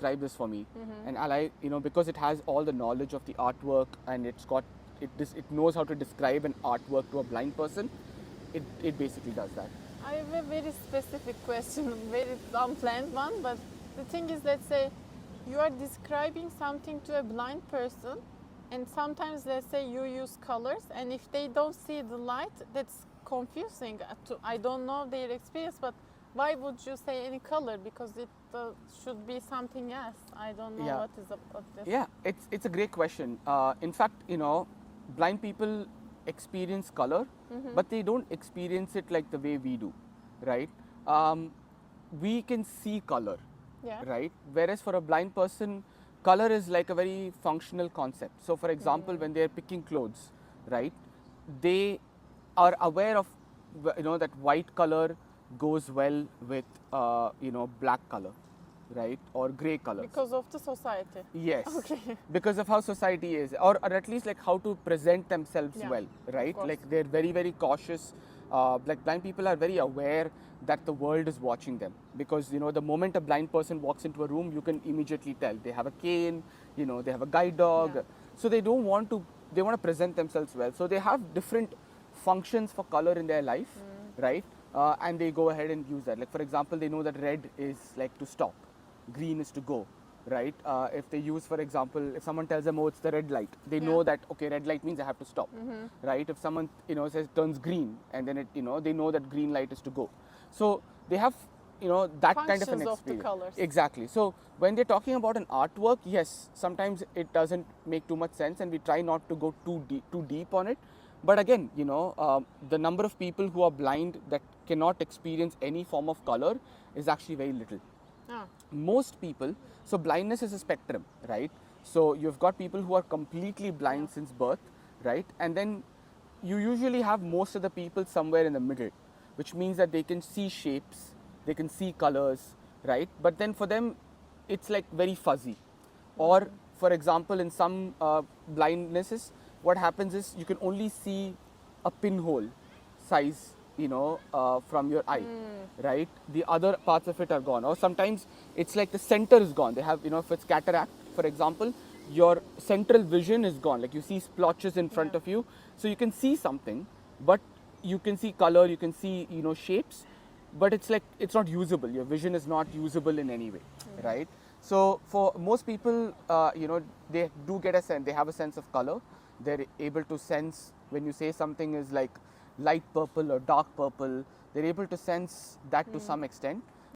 describe this for me? And I, because it has all the knowledge of the artwork and it knows how to describe an artwork to a blind person. It basically does that. I have a very specific question, very unplanned one, but the thing is, let's say you are describing something to a blind person, and sometimes let's say you use colors, and if they don't see the light, that's confusing. I don't know their experience, but why would you say any color? Because it should be something else. I don't know what is about this. Yeah, it's a great question. In fact, blind people experience color, but they don't experience it like the way we do, right? We can see color, right? Whereas for a blind person, color is like a very functional concept. So, for example, when they're picking clothes, right, they are aware of, that white color goes well with, black color, right, or gray colors. Because of the society. Yes. Okay. Because of how society is, or at least like how to present themselves well, right? Like they're very, very cautious. Like blind people are very aware that the world is watching them, because the moment a blind person walks into a room, you can immediately tell they have a cane, they have a guide dog. So they want to present themselves well. So they have different functions for color in their life, right? And they go ahead and use that. Like for example, they know that red is like to stop, green is to go, right? If they use, for example, if someone tells them, oh, it's the red light, they know that, okay, red light means I have to stop, right? If someone, says turns green, and then it, they know that green light is to go. So they have, that functions kind of an experience. Of the colors. Exactly. So when they're talking about an artwork, yes, sometimes it doesn't make too much sense, and we try not to go too deep on it. But again, the number of people who are blind that cannot experience any form of color is actually very little. Most people, so blindness is a spectrum, right? So you've got people who are completely blind since birth, right? And then you usually have most of the people somewhere in the middle, which means that they can see shapes, they can see colors, right? But then for them, it's like very fuzzy. Or for example, in some blindnesses, what happens is you can only see a pinhole size, from your eye, right? The other parts of it are gone. Or sometimes it's like the center is gone. They have, if it's cataract, for example, your central vision is gone. Like you see splotches in front of you. So you can see something, but you can see color, you can see, shapes, but it's like, it's not usable. Your vision is not usable in any way, right? So for most people, they do get a sense, they have a sense of color. They're able to sense when you say something is like light purple or dark purple, they're able to sense that to some extent.